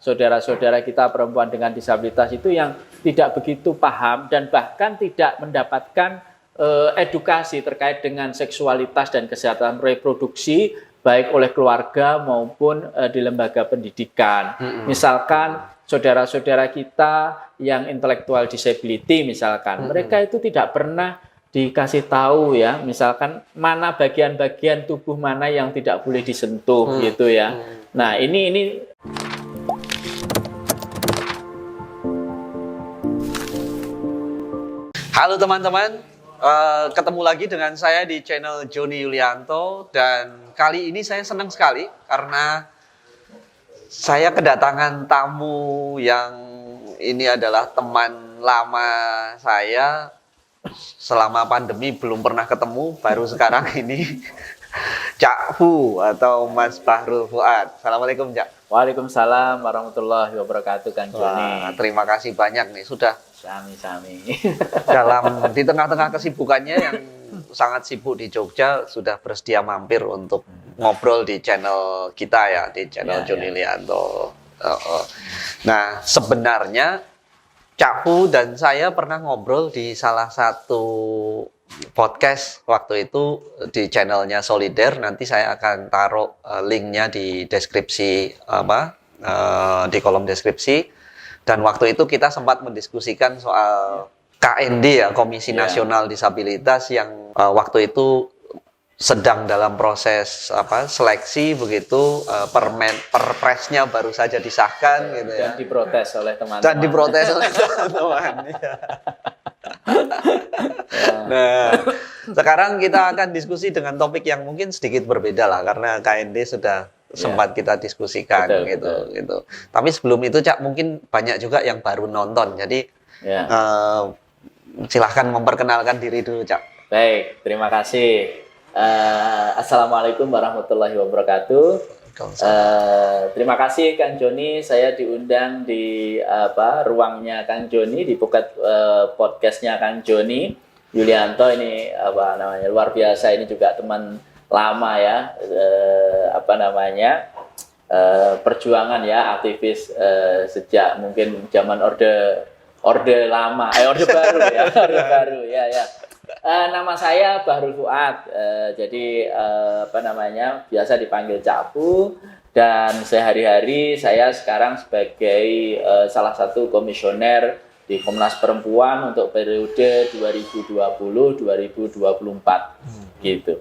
saudara-saudara kita perempuan dengan disabilitas itu yang tidak begitu paham dan bahkan tidak mendapatkan edukasi terkait dengan seksualitas dan kesehatan reproduksi baik oleh keluarga maupun di lembaga pendidikan. Misalkan saudara-saudara kita yang intellectual disability misalkan, mereka itu tidak pernah dikasih tahu ya, misalkan mana bagian-bagian tubuh mana yang tidak boleh disentuh gitu ya. Nah, ini Halo teman-teman, ketemu lagi dengan saya di channel Joni Yulianto, dan kali ini saya senang sekali karena saya kedatangan tamu yang ini adalah teman lama saya. Selama pandemi belum pernah ketemu, baru sekarang ini Cak Fu atau Mas Bahrul Fuad. Assalamualaikum Cak. Waalaikumsalam warahmatullahi wabarakatuh Kang Joni. Terima kasih banyak nih sudah Sami-sami. di tengah-tengah kesibukannya yang sangat sibuk di Jogja sudah bersedia mampir untuk ngobrol di channel kita ya, di channel Joni Yulianto. Nah, sebenarnya Cak Fu dan saya pernah ngobrol di salah satu podcast waktu itu di channelnya Solider. Nanti saya akan taruh linknya di deskripsi di kolom deskripsi. Dan waktu itu kita sempat mendiskusikan soal KND ya, Komisi Nasional Disabilitas, yang waktu itu sedang dalam proses seleksi begitu, perpresnya baru saja disahkan gitu ya. Dan diprotes oleh teman-teman. Dan diprotes oleh teman-teman. Nah, sekarang kita akan diskusi dengan topik yang mungkin sedikit berbeda lah, karena KND sudah sempat kita diskusikan gitu. Tapi sebelum itu Cak, mungkin banyak juga yang baru nonton, jadi silahkan memperkenalkan diri dulu Cak. Baik, terima kasih. Assalamualaikum warahmatullahi wabarakatuh. Terima kasih Kang Joni, saya diundang di ruangnya Kang Joni, di podcastnya Kang Joni Yulianto. Ini luar biasa, ini juga teman lama ya, perjuangan ya, aktivis sejak mungkin zaman orde lama, orde baru ya, orde baru ya. Nama saya Bahrul Fuad, jadi biasa dipanggil Cak Fu, dan sehari-hari saya sekarang sebagai salah satu komisioner di Komnas Perempuan untuk periode 2020-2024 gitu.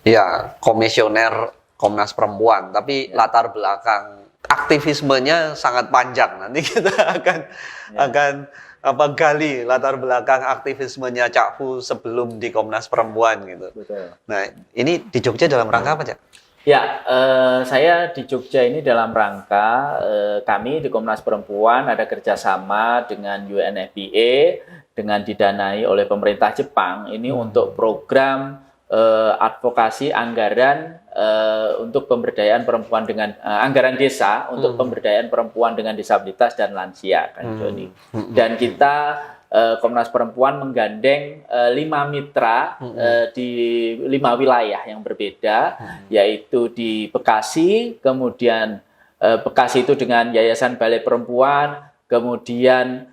Ya, komisioner Komnas Perempuan, tapi latar belakang aktivismenya sangat panjang. Nanti kita akan gali latar belakang aktivismenya Cak Fu sebelum di Komnas Perempuan gitu. Betul. Nah, ini di Jogja dalam rangka apa, Cak? Ya, saya di Jogja ini dalam rangka kami di Komnas Perempuan ada kerjasama dengan UNFPA dengan didanai oleh pemerintah Jepang ini untuk program advokasi anggaran untuk pemberdayaan perempuan dengan anggaran desa untuk pemberdayaan perempuan dengan disabilitas dan lansia, kan Joni. Dan kita Komnas Perempuan menggandeng 5 mitra di 5 wilayah yang berbeda, yaitu di Bekasi, kemudian Bekasi itu dengan Yayasan Balai Perempuan, kemudian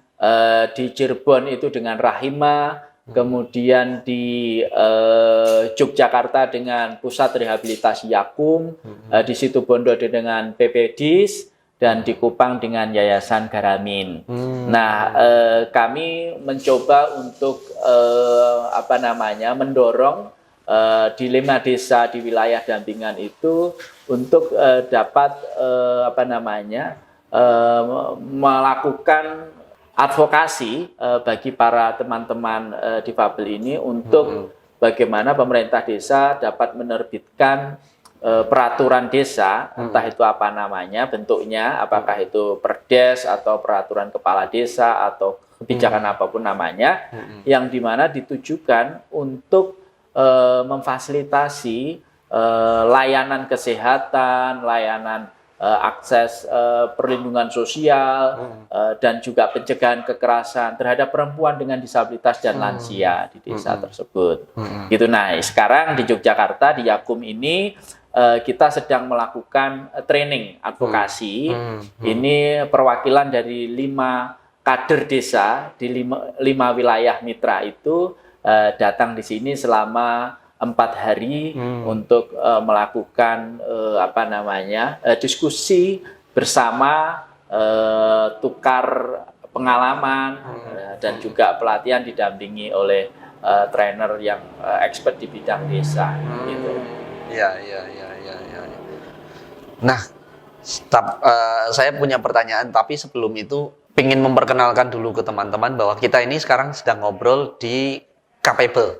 di Cirebon itu dengan Rahima, kemudian di Yogyakarta dengan Pusat Rehabilitasi Yakum, di Situbondo dengan PPDIS, dan di Kupang dengan Yayasan Garamin. Nah, kami mencoba untuk mendorong di 5 desa di wilayah dampingan itu untuk dapat melakukan advokasi bagi para teman-teman difabel ini untuk bagaimana pemerintah desa dapat menerbitkan peraturan desa, entah itu apa namanya, bentuknya, apakah itu perdes atau peraturan kepala desa atau kebijakan apapun namanya, yang dimana ditujukan untuk memfasilitasi layanan kesehatan, layanan akses perlindungan sosial, dan juga pencegahan kekerasan terhadap perempuan dengan disabilitas dan lansia di desa tersebut. Gitu. Nah, sekarang di Yogyakarta di Yakum ini kita sedang melakukan training advokasi. Ini perwakilan dari 5 kader desa di 5 wilayah mitra itu datang di sini selama 4 hari untuk melakukan diskusi bersama, tukar pengalaman dan juga pelatihan didampingi oleh trainer yang expert di bidang desa. Gitu. Ya. Nah, saya punya pertanyaan, tapi sebelum itu ingin memperkenalkan dulu ke teman-teman bahwa kita ini sekarang sedang ngobrol di Capable.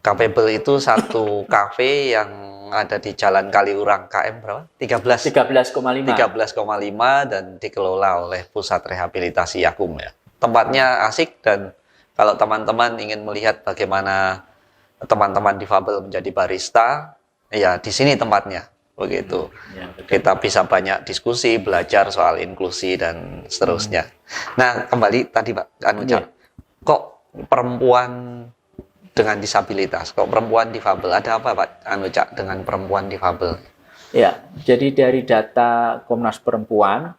Capable itu satu kafe yang ada di Jalan Kaliurang KM berapa? 13,5 dan dikelola oleh Pusat Rehabilitasi Yakum ya. Tempatnya asik, dan kalau teman-teman ingin melihat bagaimana teman-teman difabel menjadi barista, ya di sini tempatnya. Begitu. Kita bisa banyak diskusi, belajar soal inklusi dan seterusnya. Nah, kembali tadi Pak kok perempuan dengan disabilitas, kok perempuan difabel, ada apa Pak dengan perempuan difabel? Ya, jadi dari data Komnas Perempuan,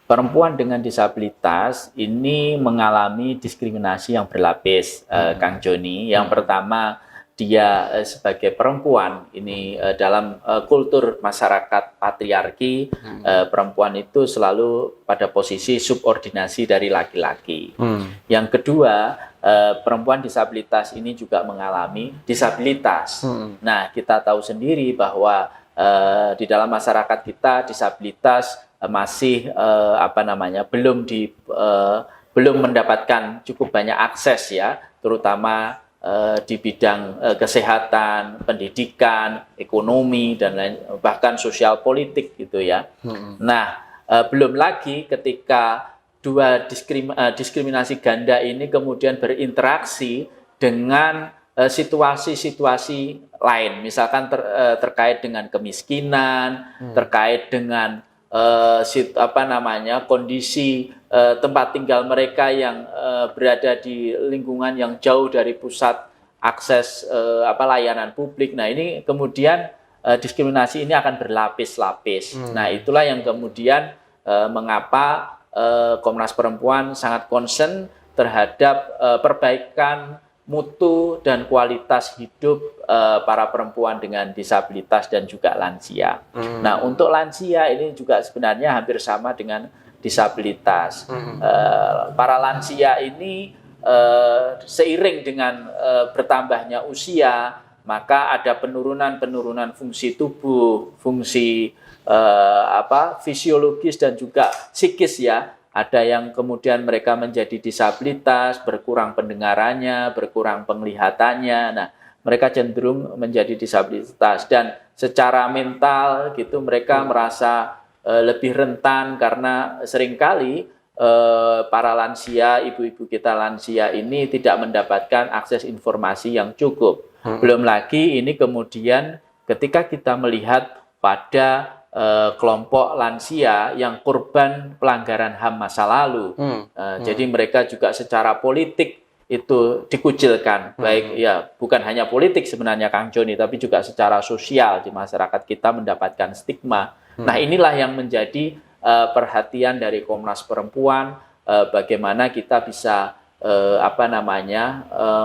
perempuan dengan disabilitas ini mengalami diskriminasi yang berlapis, Kang Joni. Yang pertama, dia sebagai perempuan ini dalam kultur masyarakat patriarki, perempuan itu selalu pada posisi subordinasi dari laki-laki. Yang kedua, perempuan disabilitas ini juga mengalami disabilitas. Nah, kita tahu sendiri bahwa di dalam masyarakat kita disabilitas masih belum mendapatkan cukup banyak akses ya, terutama di bidang kesehatan, pendidikan, ekonomi dan lain, bahkan sosial politik gitu ya. Nah, belum lagi ketika dua diskriminasi ganda ini kemudian berinteraksi dengan situasi-situasi lain, misalkan terkait dengan kemiskinan, terkait dengan kondisi tempat tinggal mereka yang berada di lingkungan yang jauh dari pusat akses layanan publik. Nah, ini kemudian diskriminasi ini akan berlapis-lapis. Nah, itulah yang kemudian mengapa Komnas Perempuan sangat concern terhadap perbaikan mutu dan kualitas hidup para perempuan dengan disabilitas dan juga lansia. Nah, untuk lansia ini juga sebenarnya hampir sama dengan disabilitas. Para lansia ini seiring dengan bertambahnya usia, maka ada penurunan fungsi tubuh, fungsi fisiologis dan juga psikis ya. Ada yang kemudian mereka menjadi disabilitas, berkurang pendengarannya, berkurang penglihatannya. Nah, mereka cenderung menjadi disabilitas, dan secara mental gitu mereka merasa lebih rentan karena seringkali para lansia, ibu-ibu kita lansia ini tidak mendapatkan akses informasi yang cukup. Belum lagi ini kemudian ketika kita melihat pada kelompok lansia yang korban pelanggaran HAM masa lalu. Jadi mereka juga secara politik itu dikucilkan. Baik ya, bukan hanya politik sebenarnya Kang Joni, tapi juga secara sosial di masyarakat kita mendapatkan stigma. Nah, inilah yang menjadi perhatian dari Komnas Perempuan, bagaimana kita bisa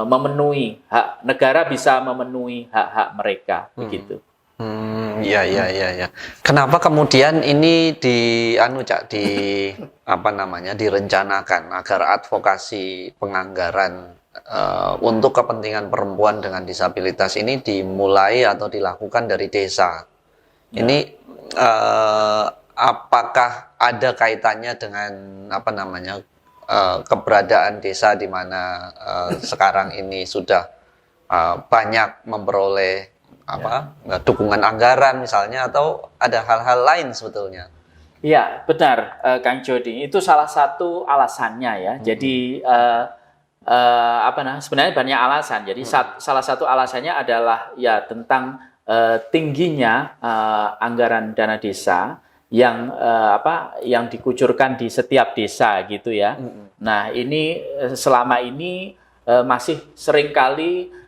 memenuhi hak negara, bisa memenuhi hak-hak mereka begitu. Ya. Kenapa kemudian ini direncanakan agar advokasi penganggaran untuk kepentingan perempuan dengan disabilitas ini dimulai atau dilakukan dari desa? Ini apakah ada kaitannya dengan keberadaan desa di mana sekarang ini sudah banyak memperoleh dukungan anggaran misalnya, atau ada hal-hal lain sebetulnya? Iya, benar, Kang Jody. Itu salah satu alasannya ya. Jadi sebenarnya banyak alasan. Jadi salah satu alasannya adalah ya tentang tingginya anggaran dana desa yang yang dikucurkan di setiap desa gitu ya. Nah, ini selama ini masih seringkali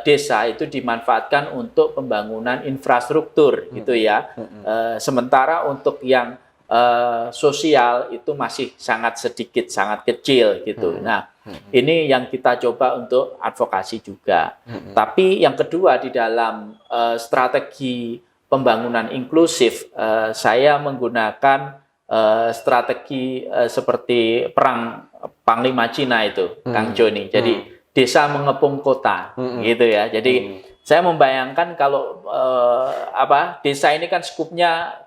desa itu dimanfaatkan untuk pembangunan infrastruktur gitu ya. Sementara untuk yang sosial itu masih sangat sedikit, sangat kecil gitu. Nah, ini yang kita coba untuk advokasi juga. Tapi yang kedua di dalam strategi pembangunan inklusif, saya menggunakan strategi seperti perang Panglima Cina itu, Kang Joni. Jadi desa mengepung kota, gitu ya. Jadi saya membayangkan kalau desa ini kan skupnya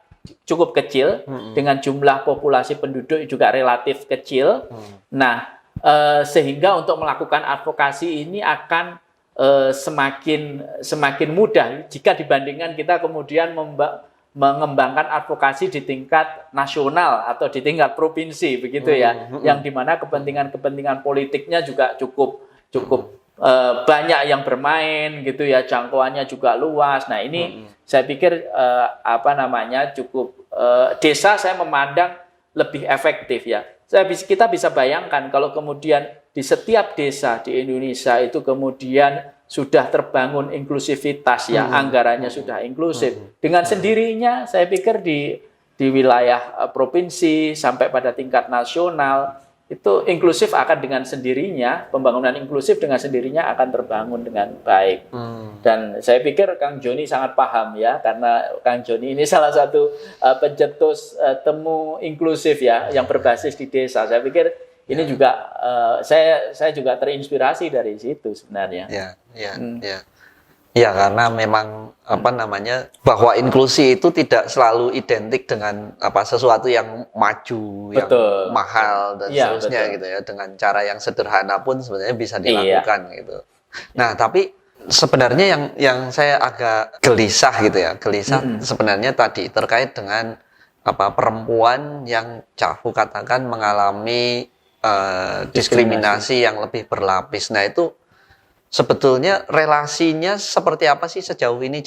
cukup kecil dengan jumlah populasi penduduk juga relatif kecil. Nah, sehingga untuk melakukan advokasi ini akan semakin mudah jika dibandingkan kita kemudian mengembangkan advokasi di tingkat nasional atau di tingkat provinsi begitu ya, yang dimana kepentingan politiknya juga cukup banyak yang bermain gitu ya, jangkauannya juga luas. Nah ini saya pikir cukup desa saya memandang lebih efektif ya. Kita bisa bayangkan kalau kemudian di setiap desa di Indonesia itu kemudian sudah terbangun inklusivitas ya, anggarannya sudah inklusif. Dengan sendirinya saya pikir di wilayah provinsi sampai pada tingkat nasional itu inklusif akan dengan sendirinya, pembangunan inklusif dengan sendirinya akan terbangun dengan baik. Dan saya pikir Kang Joni sangat paham ya, karena Kang Joni ini salah satu pencetus temu inklusif ya, yang berbasis di desa. Saya pikir ini juga saya juga terinspirasi dari situ sebenarnya. Ya, karena memang bahwa inklusi itu tidak selalu identik dengan sesuatu yang maju, yang mahal dan seterusnya gitu ya. Dengan cara yang sederhana pun sebenarnya bisa dilakukan gitu. Nah, tapi sebenarnya yang saya agak gelisah gitu ya, sebenarnya tadi terkait dengan perempuan yang Cafu katakan mengalami diskriminasi yang lebih berlapis. Nah, itu sebetulnya relasinya seperti apa sih sejauh ini,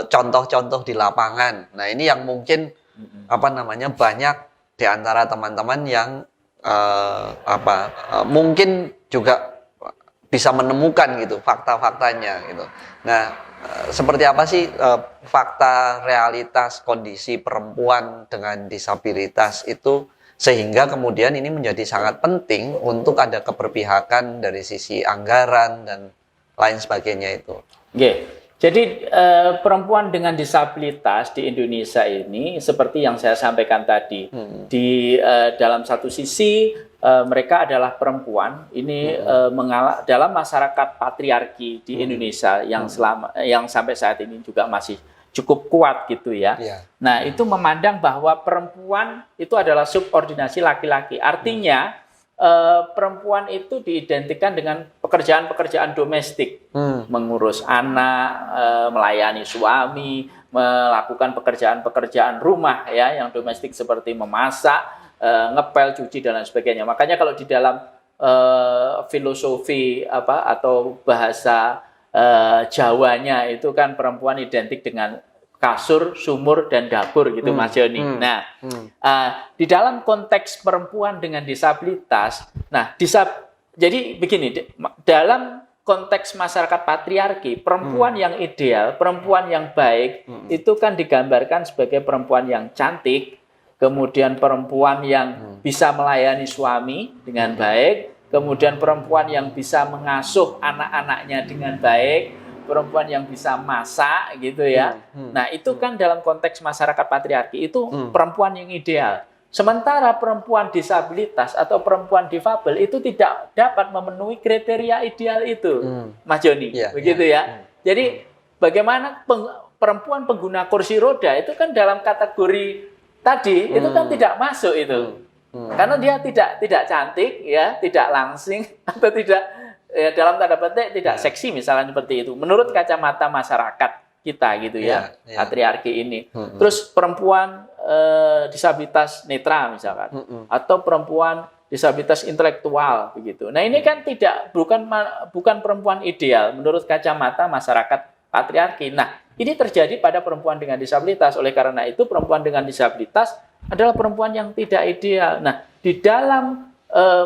contoh-contoh di lapangan. Nah, ini yang mungkin banyak di antara teman-teman yang mungkin juga bisa menemukan gitu fakta-faktanya gitu. Nah, seperti apa sih fakta realitas kondisi perempuan dengan disabilitas itu, sehingga kemudian ini menjadi sangat penting untuk ada keberpihakan dari sisi anggaran dan lain sebagainya itu. Jadi perempuan dengan disabilitas di Indonesia ini seperti yang saya sampaikan tadi, di dalam satu sisi mereka adalah perempuan ini dalam masyarakat patriarki di Indonesia yang sampai saat ini juga masih cukup kuat gitu ya. Nah, itu memandang bahwa perempuan itu adalah subordinasi laki-laki. Artinya perempuan itu diidentikan dengan pekerjaan-pekerjaan domestik, mengurus anak, melayani suami, melakukan pekerjaan-pekerjaan rumah ya yang domestik seperti memasak, ngepel, cuci dan lain sebagainya. Makanya kalau di dalam filosofi atau bahasa Jawanya itu kan perempuan identik dengan kasur, sumur, dan dapur gitu Mas Joni. Nah, di dalam konteks perempuan dengan disabilitas, jadi begini, dalam konteks masyarakat patriarki, perempuan yang ideal, perempuan yang baik, itu kan digambarkan sebagai perempuan yang cantik, kemudian perempuan yang bisa melayani suami dengan baik, kemudian perempuan yang bisa mengasuh anak-anaknya dengan baik, perempuan yang bisa masak gitu ya. Nah, itu kan dalam konteks masyarakat patriarki itu perempuan yang ideal. Sementara perempuan disabilitas atau perempuan difabel itu tidak dapat memenuhi kriteria ideal itu, Mas Joni, begitu ya. Jadi bagaimana perempuan pengguna kursi roda itu kan dalam kategori tadi itu kan tidak masuk itu. Karena dia tidak cantik ya, tidak langsing atau tidak ya, dalam tanda petik tidak seksi misalnya seperti itu. Menurut kacamata masyarakat kita gitu ya, patriarki ini. Terus perempuan disabilitas netra misalkan, atau perempuan disabilitas intelektual begitu. Nah, ini kan bukan perempuan ideal menurut kacamata masyarakat patriarki. Nah, ini terjadi pada perempuan dengan disabilitas. Oleh karena itu perempuan dengan disabilitas adalah perempuan yang tidak ideal. Nah, di dalam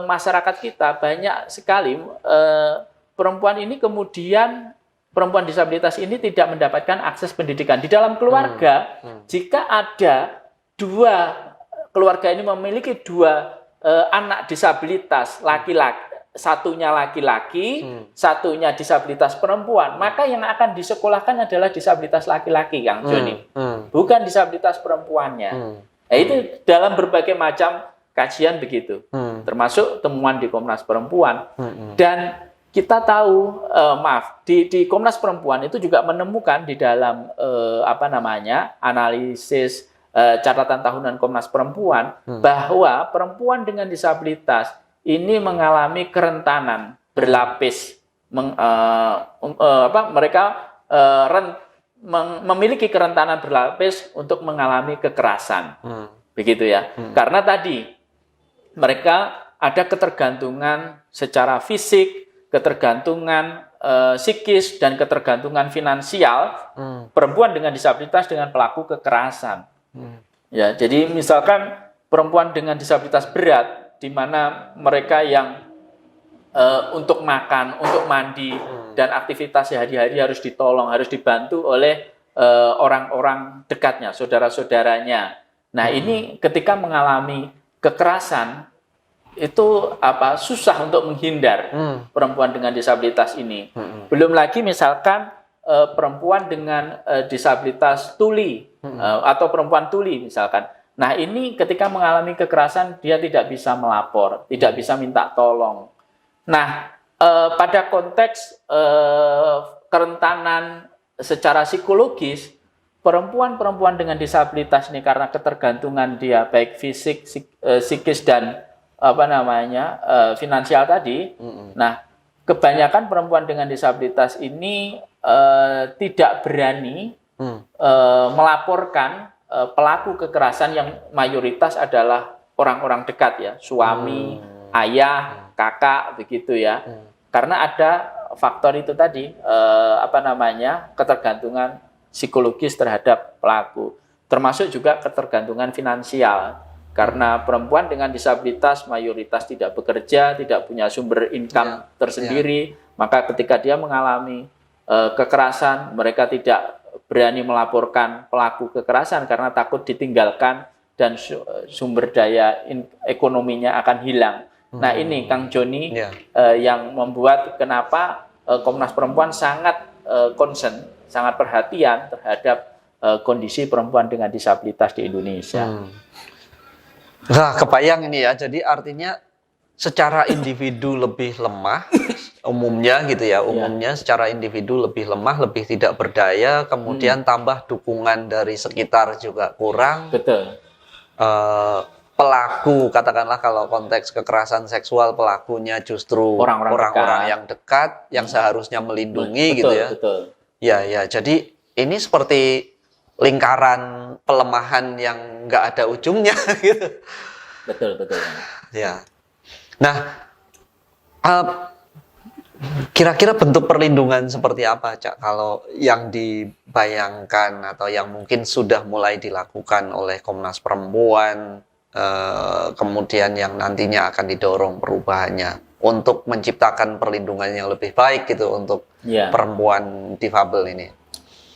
masyarakat kita banyak sekali perempuan ini kemudian perempuan disabilitas ini tidak mendapatkan akses pendidikan di dalam keluarga. Jika ada dua keluarga ini memiliki dua anak disabilitas laki-laki, satunya laki-laki, satunya disabilitas perempuan, maka yang akan disekolahkan adalah disabilitas laki-laki, Kang Joni, bukan disabilitas perempuannya. Nah, itu dalam berbagai macam kajian begitu, termasuk temuan di Komnas Perempuan. Dan kita tahu, di Komnas Perempuan itu juga menemukan di dalam analisis catatan tahunan Komnas Perempuan bahwa perempuan dengan disabilitas ini mengalami kerentanan berlapis, mereka memiliki kerentanan berlapis untuk mengalami kekerasan, begitu ya. Karena tadi mereka ada ketergantungan secara fisik, ketergantungan psikis, dan ketergantungan finansial perempuan dengan disabilitas dengan pelaku kekerasan. Ya, jadi misalkan perempuan dengan disabilitas berat, di mana mereka yang untuk makan, untuk mandi, dan aktivitas sehari-hari harus ditolong, harus dibantu oleh orang-orang dekatnya, saudara-saudaranya. Nah, ini ketika mengalami kekerasan itu susah untuk menghindar perempuan dengan disabilitas ini. Belum lagi misalkan perempuan dengan disabilitas tuli atau perempuan tuli misalkan. Nah, ini ketika mengalami kekerasan dia tidak bisa melapor, tidak bisa minta tolong. Nah, pada konteks kerentanan secara psikologis, perempuan-perempuan dengan disabilitas ini karena ketergantungan dia baik fisik, psikis, dan finansial tadi. Nah, kebanyakan perempuan dengan disabilitas ini tidak berani melaporkan pelaku kekerasan yang mayoritas adalah orang-orang dekat ya, suami, ayah, kakak, begitu ya. Karena ada faktor itu tadi, ketergantungan psikologis terhadap pelaku, termasuk juga ketergantungan finansial. Karena perempuan dengan disabilitas mayoritas tidak bekerja, tidak punya sumber income tersendiri, maka ketika dia mengalami kekerasan, mereka tidak berani melaporkan pelaku kekerasan karena takut ditinggalkan dan sumber daya ekonominya akan hilang. Nah, ini Kang Joni yang membuat kenapa Komnas Perempuan sangat concern, sangat perhatian terhadap kondisi perempuan dengan disabilitas di Indonesia. Nah, kebayang ini ya. Jadi artinya secara individu lebih lemah, umumnya gitu ya. Umumnya secara individu lebih lemah, lebih tidak berdaya. Kemudian tambah dukungan dari sekitar juga kurang. Betul. Pelaku, katakanlah kalau konteks kekerasan seksual, pelakunya justru orang-orang yang dekat, yang seharusnya melindungi, betul, gitu ya. Betul. Ya. Jadi ini seperti lingkaran pelemahan yang nggak ada ujungnya, gitu. Betul. Ya. Nah, kira-kira bentuk perlindungan seperti apa, Cak? Kalau yang dibayangkan atau yang mungkin sudah mulai dilakukan oleh Komnas Perempuan, kemudian yang nantinya akan didorong perubahannya untuk menciptakan perlindungan yang lebih baik gitu untuk perempuan difabel ini.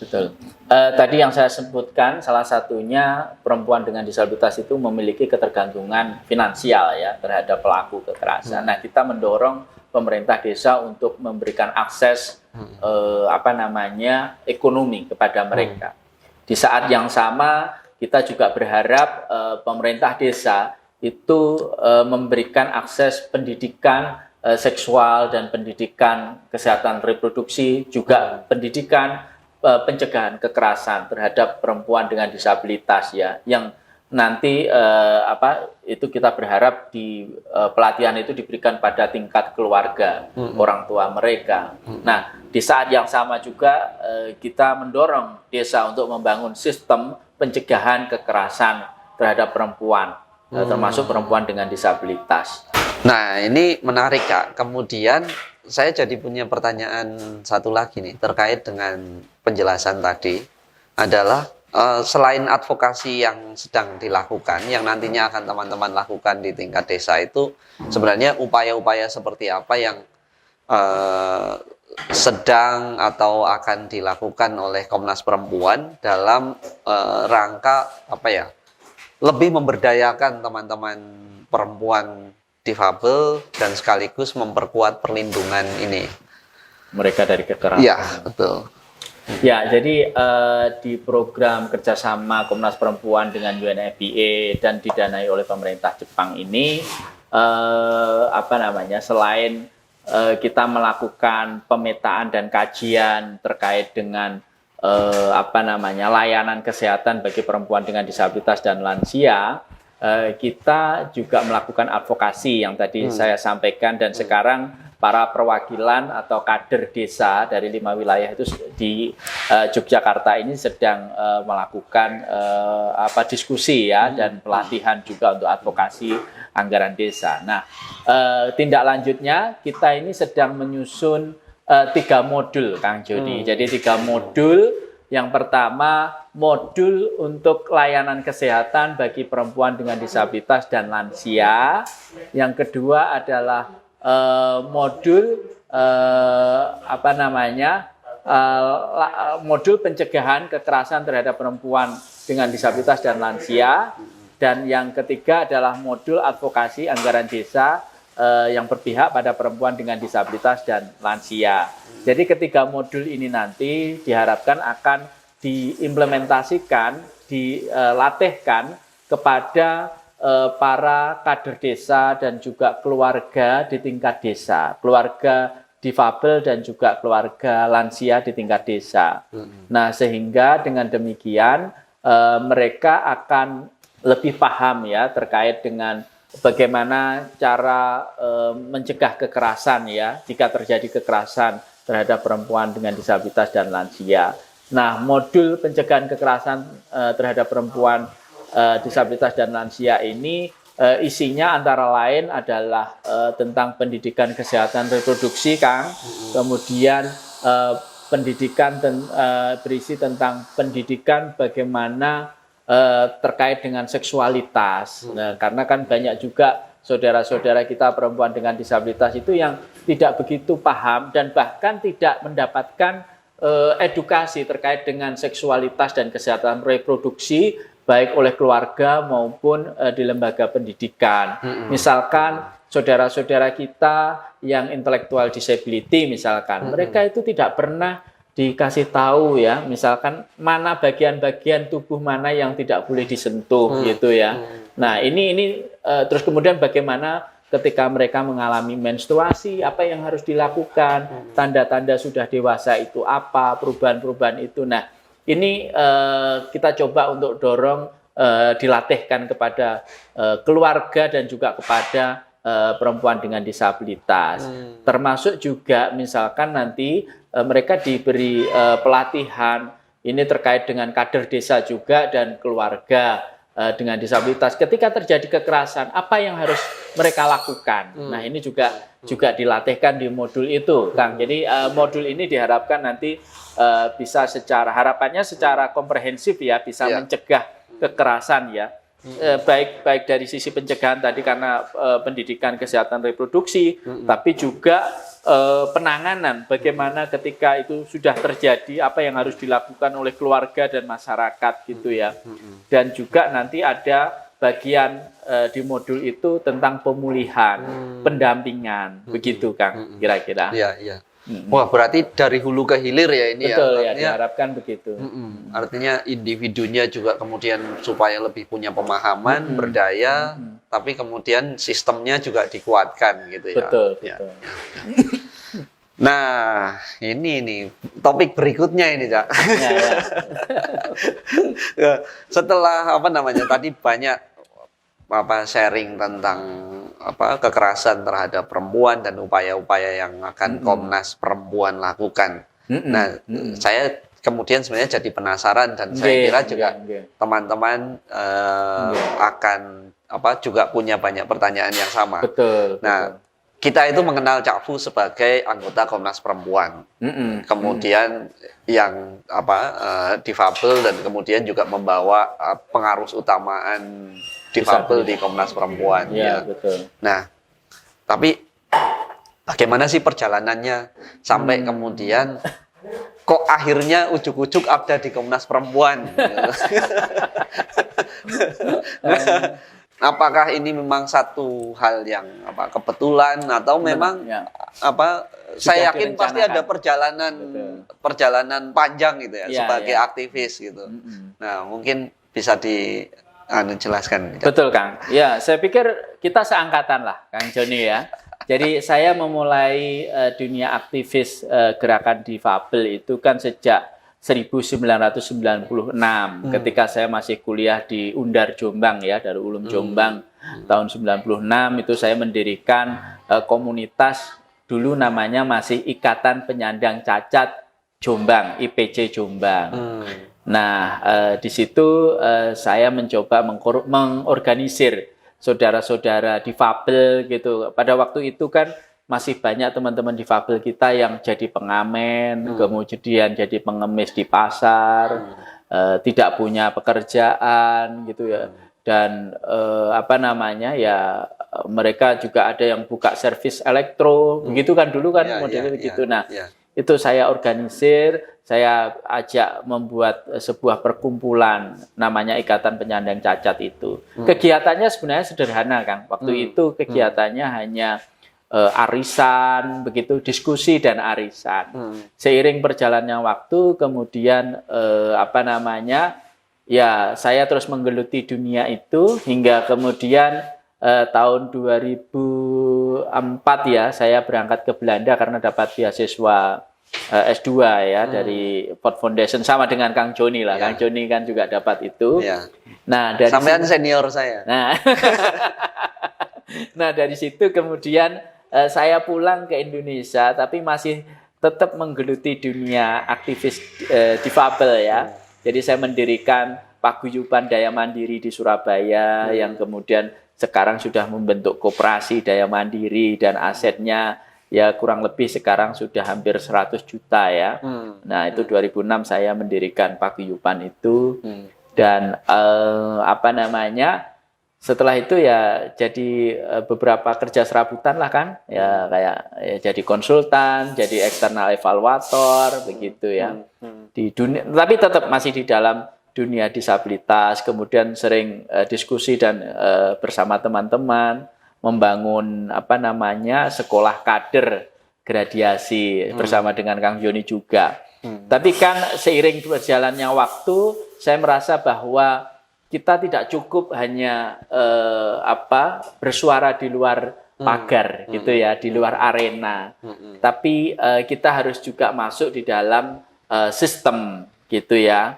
Betul. Tadi yang saya sebutkan salah satunya perempuan dengan disabilitas itu memiliki ketergantungan finansial ya terhadap pelaku kekerasan. Nah, kita mendorong pemerintah desa untuk memberikan akses ekonomi kepada mereka. Di saat yang sama kita juga berharap pemerintah desa itu memberikan akses pendidikan seksual dan pendidikan kesehatan reproduksi, juga pendidikan pencegahan kekerasan terhadap perempuan dengan disabilitas ya, yang nanti itu kita berharap di pelatihan itu diberikan pada tingkat keluarga orang tua mereka. Nah, di saat yang sama juga kita mendorong desa untuk membangun sistem pencegahan kekerasan terhadap perempuan, termasuk perempuan dengan disabilitas. Nah, ini menarik, Kak. Kemudian saya jadi punya pertanyaan satu lagi nih terkait dengan penjelasan tadi, adalah selain advokasi yang sedang dilakukan, yang nantinya akan teman-teman lakukan di tingkat desa itu, sebenarnya upaya-upaya seperti apa yang sedang atau akan dilakukan oleh Komnas Perempuan dalam rangka apa ya, lebih memberdayakan teman-teman perempuan difabel dan sekaligus memperkuat perlindungan ini. Mereka dari kekerasan. Iya, betul. Ya, jadi di program kerjasama Komnas Perempuan dengan UNFPA dan didanai oleh pemerintah Jepang ini, selain kita melakukan pemetaan dan kajian terkait dengan layanan kesehatan bagi perempuan dengan disabilitas dan lansia, kita juga melakukan advokasi yang tadi saya sampaikan, dan sekarang para perwakilan atau kader desa dari 5 wilayah itu di Yogyakarta ini sedang melakukan diskusi ya, dan pelatihan juga untuk advokasi anggaran desa. Nah, tindak lanjutnya kita ini sedang menyusun 3 modul, Kang Jody. Jadi 3 modul. Yang pertama, modul untuk layanan kesehatan bagi perempuan dengan disabilitas dan lansia. Yang kedua adalah modul modul pencegahan kekerasan terhadap perempuan dengan disabilitas dan lansia. Dan yang ketiga adalah modul advokasi anggaran desa yang berpihak pada perempuan dengan disabilitas dan lansia. Jadi ketiga modul ini nanti diharapkan akan diimplementasikan, dilatihkan kepada para kader desa dan juga keluarga di tingkat desa, keluarga difabel dan juga keluarga lansia di tingkat desa. Nah, sehingga dengan demikian mereka akan lebih paham ya terkait dengan bagaimana cara mencegah kekerasan ya, jika terjadi kekerasan terhadap perempuan dengan disabilitas dan lansia. Nah, modul pencegahan kekerasan terhadap perempuan disabilitas dan lansia ini isinya antara lain adalah tentang pendidikan kesehatan reproduksi, Kang. Kemudian pendidikan berisi tentang pendidikan bagaimana terkait dengan seksualitas. Nah, karena kan banyak juga saudara-saudara kita perempuan dengan disabilitas itu yang tidak begitu paham dan bahkan tidak mendapatkan edukasi terkait dengan seksualitas dan kesehatan reproduksi baik oleh keluarga maupun di lembaga pendidikan. Misalkan saudara-saudara kita yang intellectual disability misalkan, mereka itu tidak pernah dikasih tahu ya, misalkan mana bagian-bagian tubuh mana yang tidak boleh disentuh gitu ya. Nah, ini terus kemudian bagaimana ketika mereka mengalami menstruasi, apa yang harus dilakukan, tanda-tanda sudah dewasa itu apa, perubahan-perubahan itu. Nah, ini kita coba untuk dorong dilatihkan kepada keluarga dan juga kepada perempuan dengan disabilitas. Termasuk juga misalkan nanti mereka diberi pelatihan ini terkait dengan kader desa juga dan keluarga dengan disabilitas. Ketika terjadi kekerasan, apa yang harus mereka lakukan? Nah, ini juga dilatihkan di modul itu, Kang. Jadi modul ini diharapkan nanti bisa harapannya secara komprehensif ya, bisa mencegah kekerasan ya. Baik dari sisi pencegahan tadi karena pendidikan kesehatan reproduksi, tapi juga penanganan bagaimana ketika itu sudah terjadi, apa yang harus dilakukan oleh keluarga dan masyarakat gitu ya. Dan juga nanti ada bagian di modul itu tentang pemulihan, pendampingan, begitu Kang, kira-kira. Iya. Wah, berarti dari hulu ke hilir ya ini. Betul ya, diharapkan begitu. Artinya individunya juga kemudian supaya lebih punya pemahaman, berdaya, tapi kemudian sistemnya juga dikuatkan gitu ya. Betul. Nah, ini topik berikutnya ini, Cak. Setelah tadi banyak sharing tentang kekerasan terhadap perempuan dan upaya-upaya yang akan Komnas Perempuan lakukan. Nah, saya kemudian sebenarnya jadi penasaran dan saya kira juga teman-teman akan juga punya banyak pertanyaan yang sama. Betul. Nah, kita itu mengenal Cak Fu sebagai anggota Komnas Perempuan. Kemudian yang difabel dan kemudian juga membawa pengarus utamaan difabel di Komnas Perempuan. Ya, betul. Nah, tapi bagaimana sih perjalanannya sampai kemudian kok akhirnya ujuk-ujuk ada di Komnas Perempuan. Apakah ini memang satu hal yang kebetulan atau memang saya yakin pasti ada perjalanan panjang gitu ya, sebagai aktivis gitu. Nah, mungkin bisa dijelaskan. Betul, Kang. Ya, saya pikir kita seangkatan lah, Kang Joni ya. Jadi saya memulai dunia aktivis gerakan difabel itu kan sejak 1996 ketika saya masih kuliah di Undar Jombang ya, Darul Ulum Jombang. Tahun 96 itu saya mendirikan komunitas, dulu namanya masih Ikatan Penyandang Cacat Jombang, IPC Jombang. Nah, di situ saya mencoba mengorganisir saudara-saudara difabel gitu. Pada waktu itu kan masih banyak teman-teman difabel kita yang jadi pengamen, kemudian jadi pengemis di pasar, tidak punya pekerjaan gitu ya. Dan mereka juga ada yang buka servis elektro, begitu kan dulu kan modelnya begitu. Nah, itu saya organisir, saya ajak membuat sebuah perkumpulan namanya Ikatan Penyandang Cacat itu. Kegiatannya sebenarnya sederhana, Kang. Waktu itu kegiatannya hanya arisan, begitu, diskusi dan arisan. Seiring berjalannya waktu, kemudian saya terus menggeluti dunia itu hingga kemudian tahun 2004 ya, saya berangkat ke Belanda karena dapat beasiswa S2 ya dari Ford Foundation, sama dengan Kang Joni lah. Kang Joni kan juga dapat itu. Nah, dari sampean senior saya. Nah, dari situ kemudian saya pulang ke Indonesia, tapi masih tetap menggeluti dunia aktivis difabel ya. Jadi saya mendirikan paguyuban daya mandiri di Surabaya yang kemudian sekarang sudah membentuk koperasi daya mandiri dan asetnya ya kurang lebih sekarang sudah hampir 100 juta ya. Nah, itu 2006 saya mendirikan paguyuban itu dan setelah itu ya jadi beberapa kerja serabutan lah kan, ya kayak ya jadi konsultan, jadi eksternal evaluator begitu ya. Di dunia, tapi tetap masih di dalam dunia disabilitas, kemudian sering diskusi dan bersama teman-teman membangun sekolah kader gradiasi bersama dengan Kang Joni juga. Tapi kan seiring berjalannya waktu, saya merasa bahwa kita tidak cukup hanya bersuara di luar pagar gitu ya, di luar arena. Tapi kita harus juga masuk di dalam sistem gitu ya.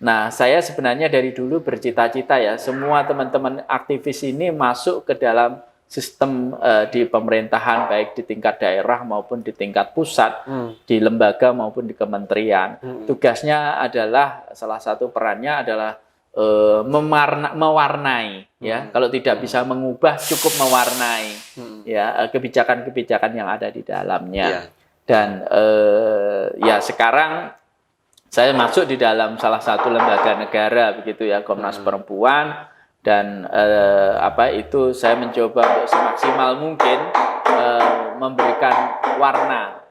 Nah, saya sebenarnya dari dulu bercita-cita ya, semua teman-teman aktivis ini masuk ke dalam sistem di pemerintahan, baik di tingkat daerah maupun di tingkat pusat, di lembaga maupun di kementerian. Tugasnya adalah, salah satu perannya adalah mewarnai ya, kalau tidak bisa mengubah cukup mewarnai ya kebijakan-kebijakan yang ada di dalamnya. Dan ya sekarang saya masuk di dalam salah satu lembaga negara begitu ya, Komnas Perempuan, dan saya mencoba untuk semaksimal mungkin memberikan warna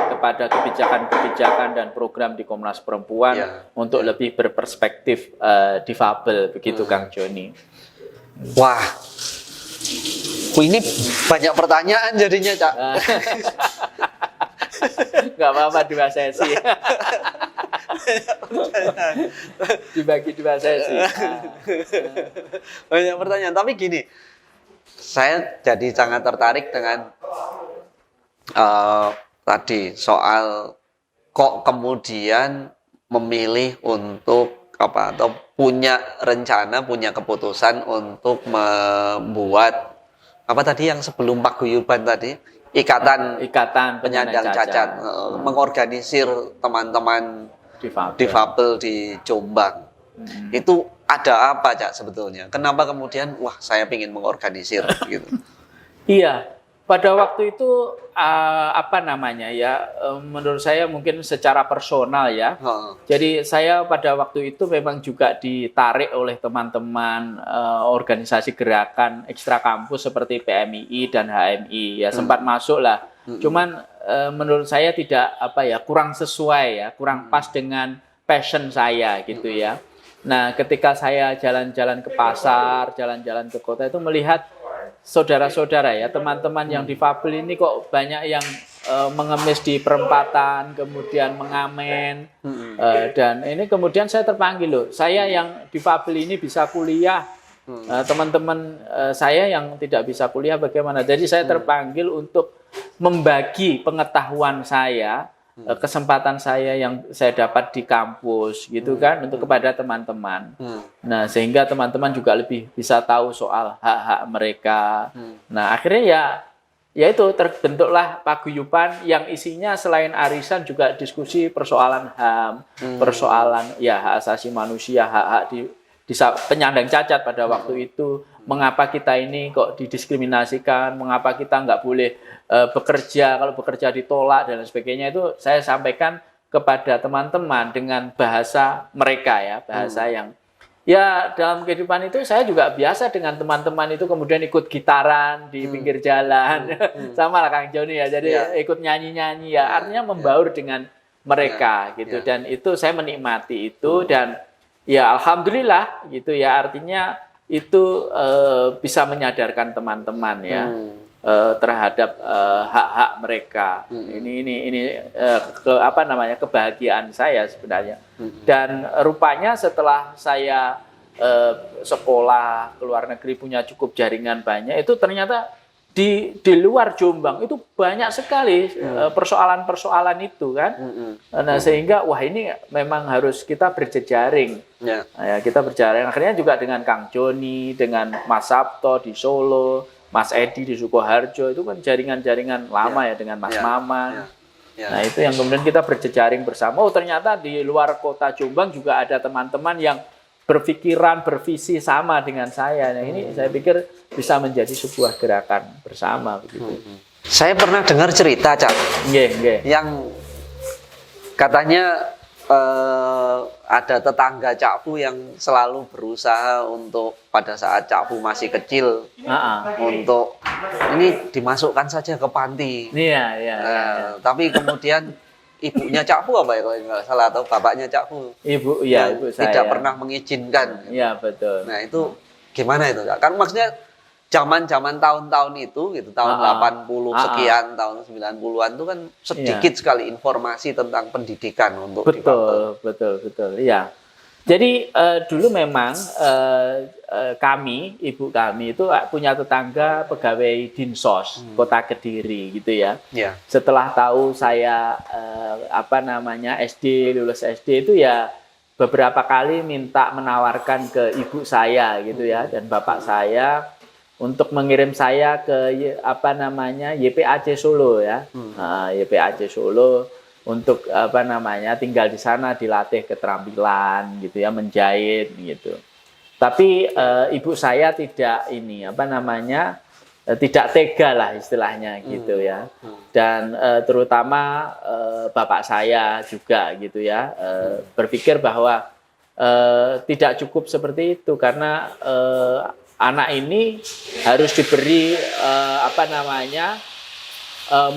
kepada kebijakan-kebijakan dan program di Komnas Perempuan untuk lebih berperspektif difabel begitu Kang Joni. Wah, ini banyak pertanyaan jadinya, Cak. Nggak apa-apa, 2 sesi. Dibagi 2 sesi. Banyak pertanyaan, tapi gini, saya jadi sangat tertarik dengan tadi soal kok kemudian memilih untuk atau punya rencana, punya keputusan untuk membuat tadi yang sebelum paguyuban tadi, ikatan penyandang cacat, mengorganisir teman-teman difabel di Jombang. Itu ada apa, Cak, sebetulnya? Kenapa kemudian saya ingin mengorganisir gitu? Iya, pada waktu itu menurut saya mungkin secara personal ya. Jadi saya pada waktu itu memang juga ditarik oleh teman-teman organisasi gerakan ekstra kampus seperti PMII dan HMI ya, sempat masuklah Cuman menurut saya tidak kurang sesuai ya, kurang pas dengan passion saya gitu ya. Nah, ketika saya jalan-jalan ke pasar, jalan-jalan ke kota itu melihat saudara-saudara ya, teman-teman yang difabel ini kok banyak yang mengemis di perempatan, kemudian mengamen, dan ini kemudian saya terpanggil loh. Saya yang difabel ini bisa kuliah, teman-teman saya yang tidak bisa kuliah bagaimana? Jadi saya terpanggil untuk membagi pengetahuan saya, kesempatan saya yang saya dapat di kampus gitu kan, untuk kepada teman-teman. Nah, sehingga teman-teman juga lebih bisa tahu soal hak-hak mereka. Nah, akhirnya ya itu terbentuklah paguyuban yang isinya selain arisan juga diskusi persoalan HAM, persoalan ya hak asasi manusia, hak-hak di penyandang cacat pada waktu itu. Mengapa kita ini kok didiskriminasikan, mengapa kita nggak boleh bekerja, kalau bekerja ditolak dan sebagainya, itu saya sampaikan kepada teman-teman dengan bahasa mereka ya, bahasa yang ya dalam kehidupan itu saya juga biasa dengan teman-teman itu kemudian ikut gitaran di pinggir jalan, sama lah Kang Joni ya, jadi ikut nyanyi-nyanyi ya, artinya membaur dengan mereka gitu, dan itu saya menikmati itu, dan ya alhamdulillah gitu ya, artinya itu bisa menyadarkan teman-teman ya terhadap hak-hak mereka. Ini kebahagiaan saya sebenarnya. Dan rupanya setelah saya sekolah ke luar negeri, punya cukup jaringan banyak, itu ternyata di luar Jombang itu banyak sekali persoalan-persoalan itu kan. Nah, sehingga wah ini memang harus kita berjejaring. Ya, kita berjaring. Akhirnya juga dengan Kang Joni, dengan Mas Sabto di Solo, Mas Edi di Sukoharjo, itu kan jaringan-jaringan lama ya, dengan Mas Maman. Nah, itu yang kemudian kita berjejaring bersama. Oh, ternyata di luar kota Jombang juga ada teman-teman yang berpikiran, bervisi sama dengan saya. Nah, ini saya pikir bisa menjadi sebuah gerakan bersama begitu. Saya pernah dengar cerita, Cak. Yang katanya ada tetangga Cak Fu yang selalu berusaha untuk pada saat Cak Fu masih kecil untuk ini dimasukkan saja ke panti. Tapi kemudian ibunya Cak Fu apa ya kalau nggak salah, atau bapaknya Cak Fu? Ibu saya. Tidak pernah mengizinkan. Iya, betul. Nah, itu gimana itu, Kak? Kan maksudnya zaman-zaman tahun-tahun itu gitu, tahun 80 sekian, tahun 90-an itu kan sedikit sekali informasi tentang pendidikan untuk betul. Iya. Jadi dulu memang ibu kami itu punya tetangga pegawai Dinsos Kota Kediri gitu ya. Setelah tahu saya lulus SD itu ya beberapa kali minta menawarkan ke ibu saya gitu ya, dan bapak saya untuk mengirim saya ke YPAC Solo ya. YPAC Solo untuk tinggal di sana, dilatih keterampilan gitu ya, menjahit gitu. Tapi ibu saya tidak tidak tega lah istilahnya gitu ya. Dan terutama bapak saya juga gitu ya, berpikir bahwa tidak cukup seperti itu, karena anak ini harus diberi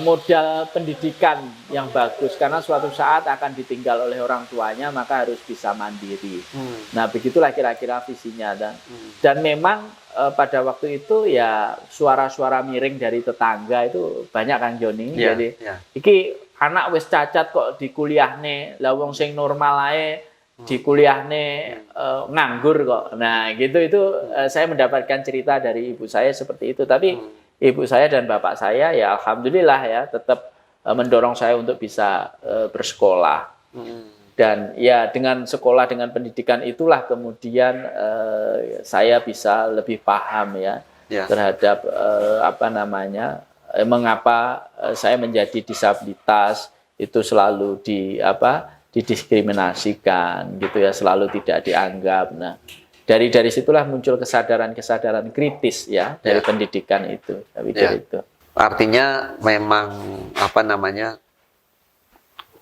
modal pendidikan yang bagus, karena suatu saat akan ditinggal oleh orang tuanya, maka harus bisa mandiri. Nah, begitulah kira-kira visinya. Dan memang pada waktu itu ya suara-suara miring dari tetangga itu banyak, Kang Joni. Jadi iki anak wis cacat kok dikuliahne, lah wong sing normal ae dikuliahne nganggur kok. Nah, gitu itu saya mendapatkan cerita dari ibu saya seperti itu. Tapi ibu saya dan bapak saya ya alhamdulillah ya tetap mendorong saya untuk bisa bersekolah. Dan ya dengan sekolah, dengan pendidikan itulah kemudian saya bisa lebih paham ya terhadap mengapa saya menjadi disabilitas itu selalu didiskriminasikan gitu ya, selalu tidak dianggap. Nah, dari situlah muncul kesadaran kritis ya dari pendidikan itu. Itu. Artinya memang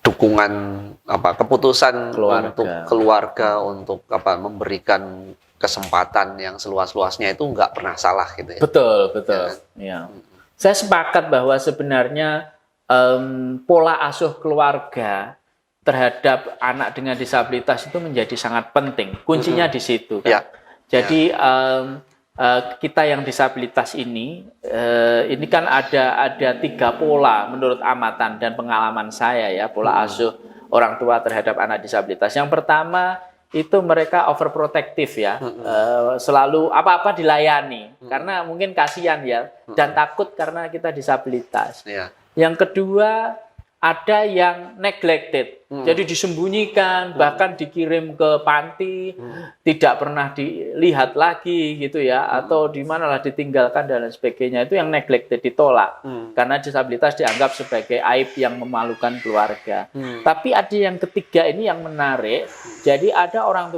dukungan keputusan keluarga. Untuk keluarga untuk memberikan kesempatan yang seluas-luasnya itu nggak pernah salah gitu ya. Betul. Ya. Saya sepakat bahwa sebenarnya pola asuh keluarga terhadap anak dengan disabilitas itu menjadi sangat penting. Kuncinya di situ. Kan? Ya. Jadi kita yang disabilitas ini kan ada 3 pola menurut amatan dan pengalaman saya ya, pola asuh orang tua terhadap anak disabilitas. Yang pertama itu mereka overprotective ya, selalu apa-apa dilayani karena mungkin kasihan ya dan takut karena kita disabilitas. Ya. Yang kedua ada yang neglected, jadi disembunyikan, bahkan dikirim ke panti, tidak pernah dilihat lagi gitu ya, atau di manalah ditinggalkan dan lain sebagainya. Itu yang neglected, ditolak, karena disabilitas dianggap sebagai aib yang memalukan keluarga. Tapi ada yang ketiga ini yang menarik, jadi ada orang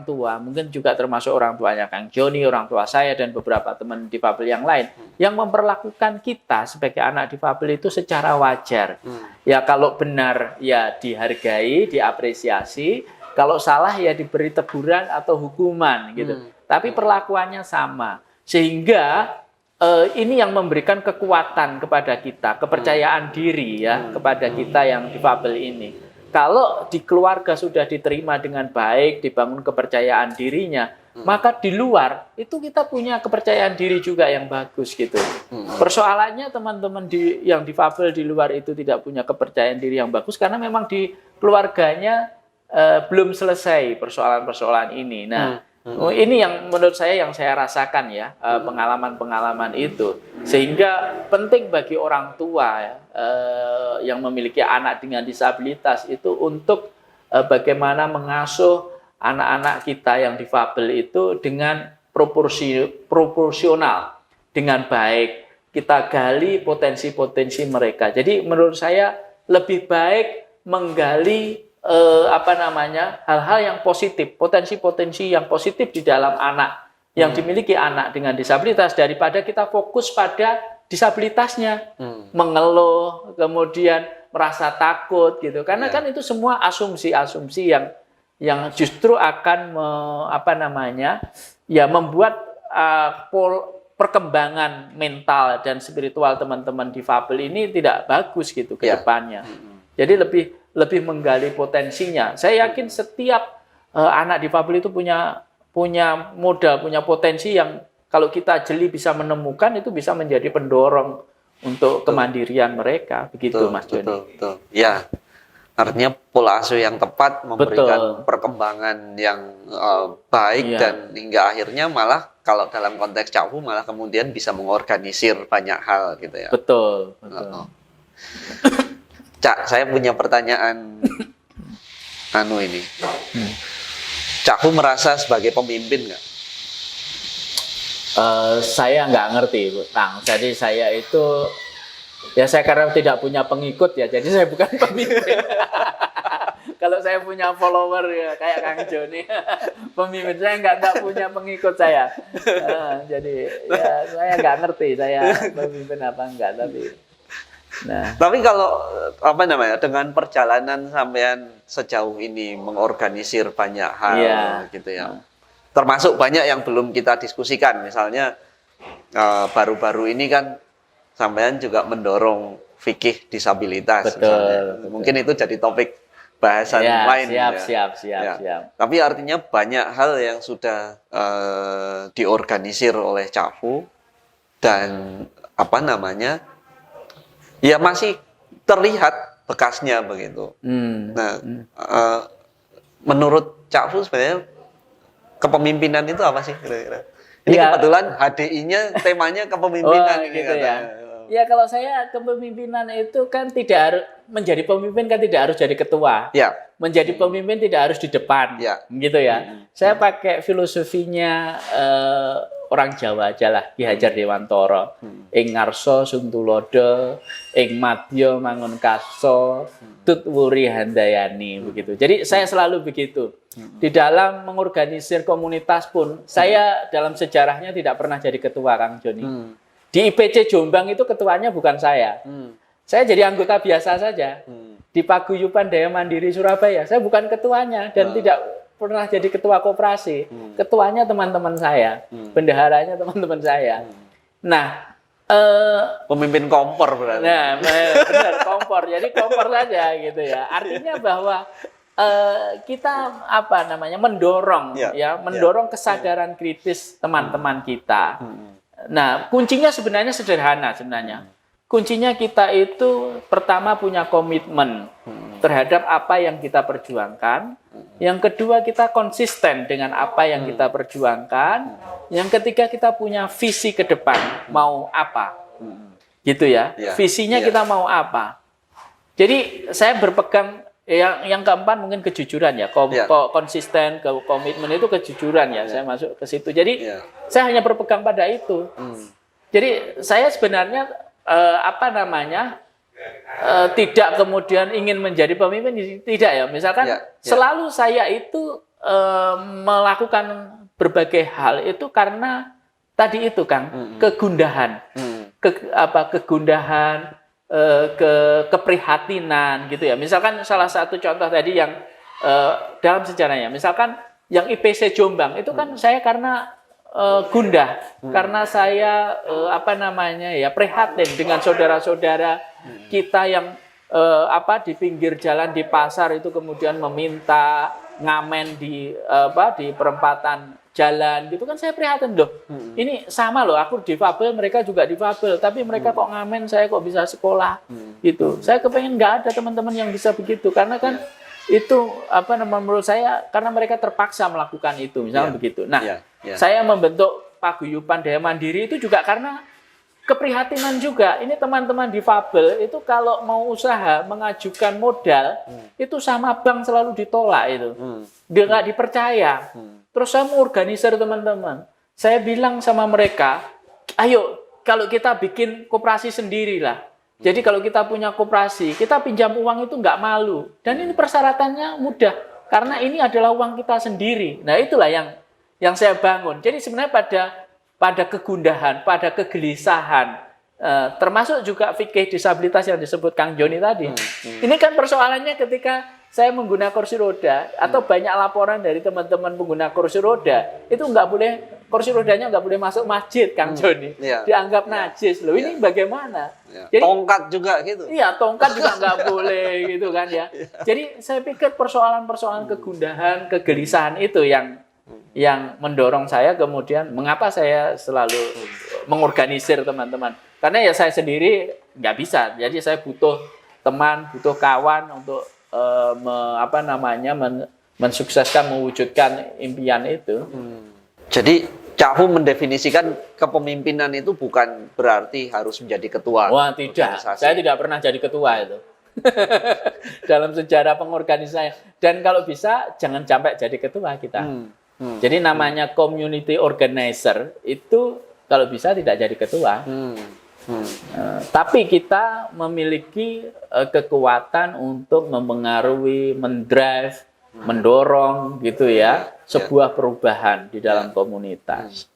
tua, mungkin juga termasuk orang tuanya Kang Joni, orang tua saya dan beberapa teman difabel yang lain, yang memperlakukan kita sebagai anak difabel itu secara wajar. Ya kalau benar ya dihargai, diapresiasi, kalau salah ya diberi teguran atau hukuman gitu. Tapi perlakuannya sama. Sehingga ini yang memberikan kekuatan kepada kita, kepercayaan diri ya kepada kita yang difabel ini. Kalau di keluarga sudah diterima dengan baik, dibangun kepercayaan dirinya, maka di luar itu kita punya kepercayaan diri juga yang bagus gitu. Persoalannya teman-teman yang difabel di luar itu tidak punya kepercayaan diri yang bagus karena memang di keluarganya belum selesai persoalan-persoalan ini. Nah, ini yang menurut saya yang saya rasakan ya, pengalaman-pengalaman itu. Sehingga penting bagi orang tua ya, yang memiliki anak dengan disabilitas itu untuk bagaimana mengasuh anak-anak kita yang difabel itu dengan proporsional, dengan baik. Kita gali potensi-potensi mereka. Jadi menurut saya lebih baik menggali hal-hal yang positif, potensi-potensi yang positif di dalam anak yang dimiliki anak dengan disabilitas daripada kita fokus pada disabilitasnya, mengeluh, kemudian merasa takut gitu. Karena kan itu semua asumsi-asumsi yang justru akan membuat perkembangan mental dan spiritual teman-teman difabel ini tidak bagus gitu ke depannya. Jadi lebih menggali potensinya. Saya yakin setiap anak difabel itu punya modal, punya potensi yang kalau kita jeli bisa menemukan, itu bisa menjadi pendorong untuk kemandirian mereka. Begitu Mas Joni. Betul. Ya. Artinya pola asuh yang tepat memberikan perkembangan yang baik dan hingga akhirnya malah kalau dalam konteks Cak Fu malah kemudian bisa mengorganisir banyak hal gitu ya. Betul. Cak, saya punya pertanyaan ini. Cak Fu merasa sebagai pemimpin nggak? Saya nggak ngerti, Kang. Jadi saya itu ya saya karena tidak punya pengikut ya, jadi saya bukan pemimpin. Kalau saya punya follower ya kayak Kang Joni, pemimpin. Saya nggak punya pengikut saya. Jadi ya saya nggak ngerti saya pemimpin apa enggak, tapi kalau dengan perjalanan sampean sejauh ini mengorganisir banyak hal gitu ya. Termasuk banyak yang belum kita diskusikan, misalnya baru-baru ini kan sampean juga mendorong fikih disabilitas. Betul. Mungkin itu jadi topik bahasan lain. Siap. Tapi artinya banyak hal yang sudah diorganisir oleh Cak Fu dan ya masih terlihat bekasnya begitu. Nah, menurut Cak Fu sebenarnya kepemimpinan itu apa sih kira-kira? Ini kebetulan HDI-nya temanya kepemimpinan gitu ya. Ya kalau saya kepemimpinan itu kan tidak harus menjadi pemimpin kan tidak harus jadi ketua. Ya. Menjadi pemimpin tidak harus di depan. Gitu ya. Saya pakai filosofinya orang Jawa aja lah, Ki Hajar Dewantara. Ing ngarsa suntulodo, ing madya mangun kaso, tutwuri handayani begitu. Jadi saya selalu begitu. Di dalam mengorganisir komunitas pun, saya dalam sejarahnya tidak pernah jadi ketua, Kang Joni. Di IPC Jombang itu ketuanya bukan saya. Saya jadi anggota biasa saja. Di Paguyuban Daya Mandiri Surabaya, saya bukan ketuanya dan tidak pernah jadi ketua koperasi. Ketuanya teman-teman saya, bendaharanya teman-teman saya. Nah, Pemimpin kompor berarti. Nah, benar kompor. Jadi kompor saja gitu ya. Artinya bahwa kita apa namanya mendorong mendorong kesadaran kritis teman-teman kita. Nah, kuncinya sebenarnya sederhana sebenarnya. Kuncinya kita itu pertama punya komitmen terhadap apa yang kita perjuangkan. Yang kedua kita konsisten dengan apa yang kita perjuangkan. Yang ketiga kita punya visi ke depan mau apa. Gitu ya. Visinya kita mau apa. Jadi saya berpegang yang keempat mungkin kejujuran ya. Konsisten, komitmen itu kejujuran ya. Saya masuk ke situ. Jadi saya hanya berpegang pada itu. Jadi saya sebenarnya tidak kemudian ingin menjadi pemimpin, tidak ya. Misalkan selalu saya itu melakukan berbagai hal itu karena tadi itu Kang, kegundahan, kegundahan, keprihatinan gitu ya. Misalkan salah satu contoh tadi yang dalam sejarahnya, misalkan yang IPC Jombang itu kan saya karena gundah karena saya prihatin dengan saudara-saudara kita yang di pinggir jalan di pasar itu kemudian meminta ngamen di perempatan jalan gitu kan, saya prihatin loh. Ini sama loh, aku difabel, mereka juga difabel, tapi mereka kok ngamen, saya kok bisa sekolah gitu. Saya kepengen nggak ada teman-teman yang bisa begitu karena kan itu menurut saya karena mereka terpaksa melakukan itu misalnya begitu. Nah, saya membentuk paguyuban Daya Mandiri itu juga karena keprihatinan juga. Ini teman-teman difabel itu kalau mau usaha mengajukan modal itu sama bank selalu ditolak itu. Dia nggak dipercaya. Terus saya mau organisir teman-teman. Saya bilang sama mereka, ayo kalau kita bikin koperasi sendirilah. Jadi kalau kita punya koperasi, kita pinjam uang itu nggak malu. Dan ini persyaratannya mudah. Karena ini adalah uang kita sendiri. Nah itulah yang saya bangun. Jadi sebenarnya pada kegundahan, pada kegelisahan, termasuk juga fikih disabilitas yang disebut Kang Joni tadi. Ini kan persoalannya ketika saya menggunakan kursi roda atau banyak laporan dari teman-teman pengguna kursi roda, itu nggak boleh, kursi rodanya nggak boleh masuk masjid, Kang Joni. Dianggap najis. Loh ini bagaimana? Jadi, tongkat juga gitu. Iya, tongkat juga nggak boleh gitu kan ya. Jadi saya pikir persoalan-persoalan kegundahan, kegelisahan itu yang mendorong saya kemudian mengapa saya selalu mengorganisir teman-teman. Karena ya saya sendiri nggak bisa. Jadi saya butuh teman, butuh kawan untuk mensukseskan, mewujudkan impian itu. Jadi Cak Hu mendefinisikan kepemimpinan itu bukan berarti harus menjadi ketua. Wah, tidak. Saya tidak pernah jadi ketua itu. Dalam sejarah pengorganisasian. Dan kalau bisa jangan sampai jadi ketua kita. Jadi namanya community organizer itu kalau bisa tidak jadi ketua. Tapi kita memiliki kekuatan untuk mempengaruhi, mendrive, mendorong gitu ya sebuah perubahan di dalam komunitas.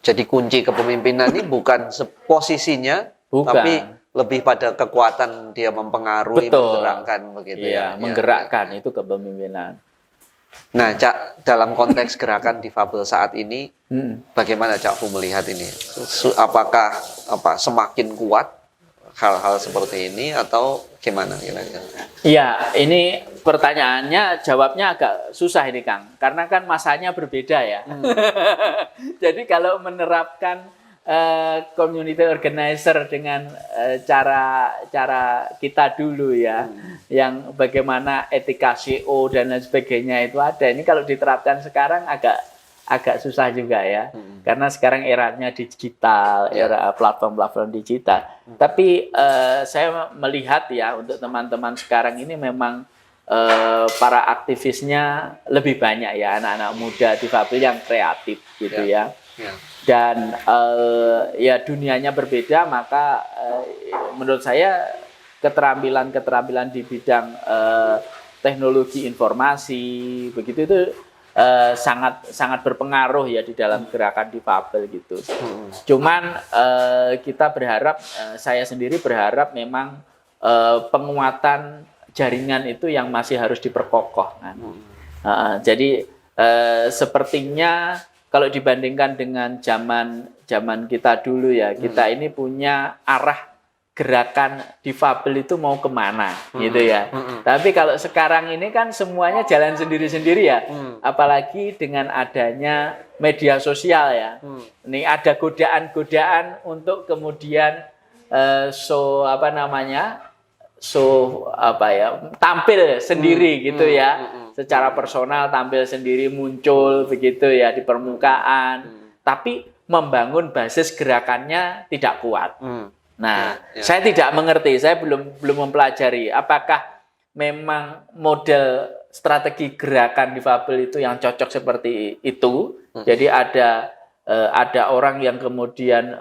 Jadi kunci kepemimpinan ini bukan posisinya, tapi lebih pada kekuatan dia mempengaruhi, menggerakkan begitu ya. Menggerakkan itu kepemimpinan. Nah, Cak, dalam konteks gerakan difabel saat ini, bagaimana Cak Hu melihat ini? Apakah semakin kuat hal-hal seperti ini atau gimana kira-kira? Iya, ini pertanyaannya jawabnya agak susah ini Kang, karena kan masanya berbeda ya. Jadi kalau menerapkan community organizer dengan cara kita dulu ya, yang bagaimana etika CO dan lain sebagainya itu ada. Ini kalau diterapkan sekarang agak susah juga ya, karena sekarang eranya digital, era platform-platform digital. Tapi saya melihat ya untuk teman-teman sekarang ini memang para aktivisnya lebih banyak ya, anak-anak muda difabel yang kreatif gitu ya. Dan ya dunianya berbeda, maka menurut saya keterampilan di bidang teknologi informasi begitu itu sangat berpengaruh ya di dalam gerakan difabel gitu. Cuman kita berharap, saya sendiri berharap memang penguatan jaringan itu yang masih harus diperkokoh. Jadi sepertinya kalau dibandingkan dengan zaman kita dulu ya, kita ini punya arah gerakan difabel itu mau kemana gitu ya. Tapi kalau sekarang ini kan semuanya jalan sendiri-sendiri ya. Apalagi dengan adanya media sosial ya. Ini ada godaan-godaan untuk kemudian tampil sendiri gitu ya. Secara personal tampil sendiri, muncul begitu ya di permukaan. Tapi membangun basis gerakannya tidak kuat. Nah, saya tidak mengerti, saya belum mempelajari apakah memang model strategi gerakan difabel itu yang cocok seperti itu. Jadi ada orang yang kemudian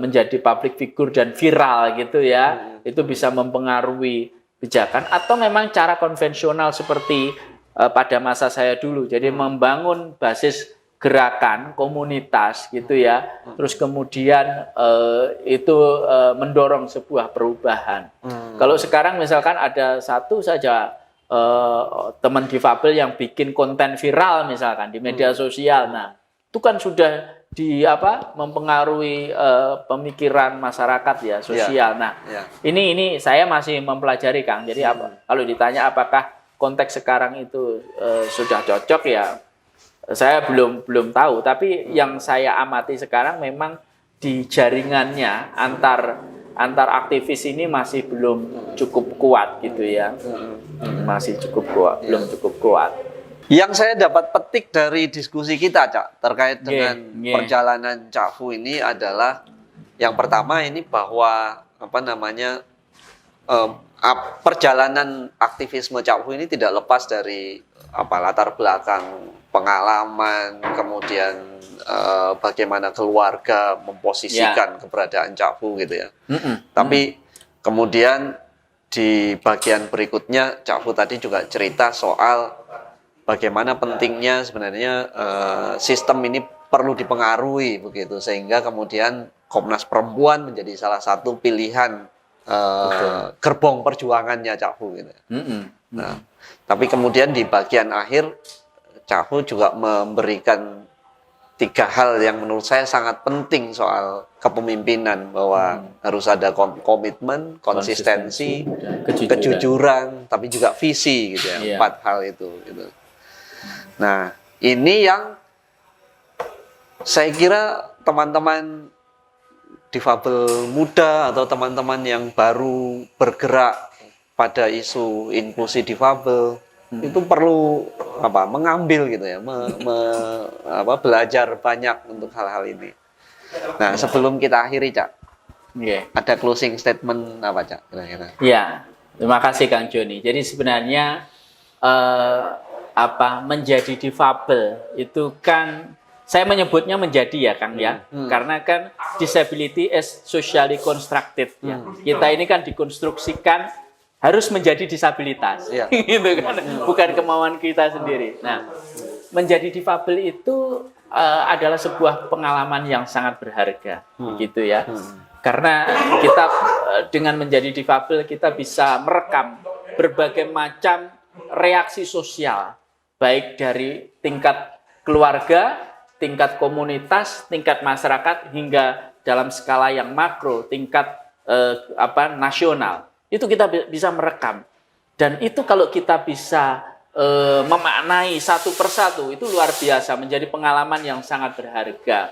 menjadi public figure dan viral gitu ya, itu bisa mempengaruhi pijakan, atau memang cara konvensional seperti pada masa saya dulu. Jadi membangun basis gerakan komunitas gitu ya, terus kemudian itu mendorong sebuah perubahan. Kalau sekarang misalkan ada satu saja teman difabel yang bikin konten viral misalkan di media sosial, nah itu kan sudah mempengaruhi pemikiran masyarakat ya, sosial. Nah ini saya masih mempelajari Kang. Jadi kalau ditanya apakah konteks sekarang itu sudah cocok ya, saya belum tahu, tapi yang saya amati sekarang memang di jaringannya antar aktivis ini masih belum cukup kuat gitu ya. Masih cukup kuat, belum cukup kuat. Yang saya dapat petik dari diskusi kita, Cak, terkait dengan perjalanan Cak Fu ini adalah yang pertama ini bahwa perjalanan aktivisme Cak Fu ini tidak lepas dari latar belakang pengalaman, kemudian bagaimana keluarga memposisikan keberadaan Cak Fu gitu ya. Tapi kemudian di bagian berikutnya Cak Fu tadi juga cerita soal bagaimana pentingnya sebenarnya sistem ini perlu dipengaruhi begitu, sehingga kemudian Komnas Perempuan menjadi salah satu pilihan gerbong perjuangannya Cak Fu gitu. Nah, tapi kemudian di bagian akhir Cak Fu juga memberikan 3 hal yang menurut saya sangat penting soal kepemimpinan, bahwa harus ada komitmen, konsistensi, kejujuran, tapi juga visi gitu ya. 4 hal itu gitu. Nah, ini yang saya kira teman-teman difabel muda atau teman-teman yang baru bergerak pada isu inklusi difabel itu perlu mengambil gitu ya, belajar banyak untuk hal-hal ini. Nah, sebelum kita akhiri, Cak, ada closing statement apa, Cak, kira-kira? Ya, terima kasih Kang Joni. Jadi sebenarnya menjadi difabel itu kan saya menyebutnya menjadi ya Kang ya, karena kan disability is socially constructed ya. Kita ini kan dikonstruksikan harus menjadi disabilitas, gitu kan, bukan kemauan kita sendiri. Nah, menjadi difabel itu adalah sebuah pengalaman yang sangat berharga, gitu ya. Karena kita dengan menjadi difabel kita bisa merekam berbagai macam reaksi sosial, baik dari tingkat keluarga, tingkat komunitas, tingkat masyarakat, hingga dalam skala yang makro, tingkat nasional. Itu kita bisa merekam. Dan itu kalau kita bisa memaknai satu persatu, itu luar biasa, menjadi pengalaman yang sangat berharga.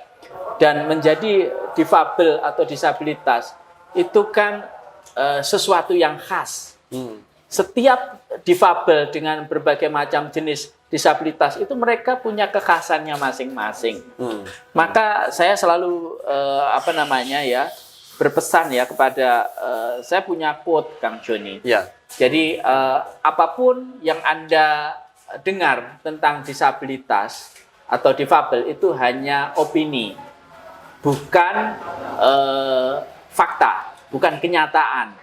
Dan menjadi difabel atau disabilitas itu kan sesuatu yang khas. Setiap difabel dengan berbagai macam jenis disabilitas itu mereka punya kekhasannya masing-masing. Maka saya selalu berpesan ya kepada saya punya quote Kang Joni. Jadi apapun yang Anda dengar tentang disabilitas atau difabel itu hanya opini, bukan fakta, bukan kenyataan.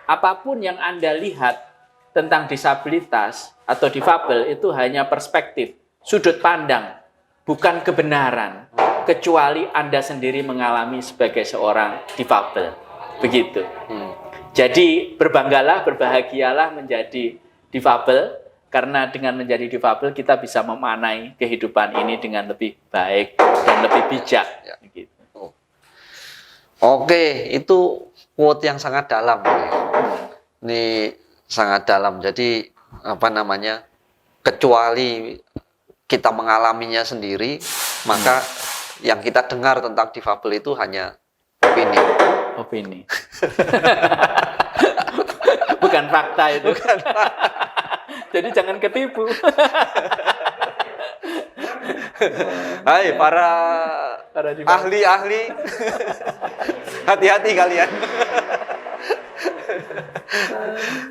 Apapun yang Anda lihat tentang disabilitas atau difabel itu hanya perspektif, sudut pandang, bukan kebenaran, kecuali Anda sendiri mengalami sebagai seorang difabel. Begitu. Jadi berbanggalah, berbahagialah menjadi difabel, Karena dengan menjadi difabel kita bisa memaknai kehidupan ini dengan lebih baik dan lebih bijak. Ya. Gitu. Oke, itu quote yang sangat dalam. Ini sangat dalam. Jadi apa namanya? Kecuali kita mengalaminya sendiri, maka yang kita dengar tentang difabel itu hanya opini. Opini. Bukan fakta itu. Bukan. Jadi jangan ketipu. Hai para difabel. ahli-ahli, hati-hati kalian.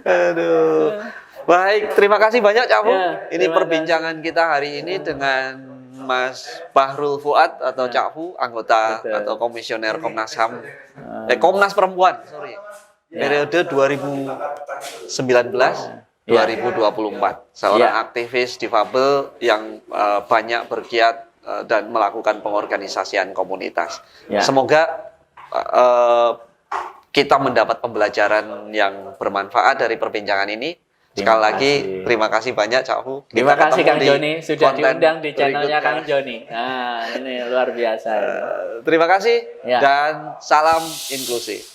Aduh. Baik, terima kasih banyak Cak Fu. Ya, Ini terima perbincangan kita hari ini dengan Mas Bahrul Fuad atau Cak Fu, anggota Betul. atau komisioner Komnas HAM, Komnas Perempuan, sorry. Periode 2019-2024. Seorang aktivis difabel yang banyak bergiat dan melakukan pengorganisasian komunitas. Ya. Semoga kita mendapat pembelajaran yang bermanfaat dari perbincangan ini. Sekali lagi, terima kasih banyak Cak Fu. Terima Kita kasih ketemu Kang di Joni sudah konten diundang di channelnya berikutnya. Kang Joni. Nah, ini luar biasa. Terima kasih Ya. dan salam inklusi.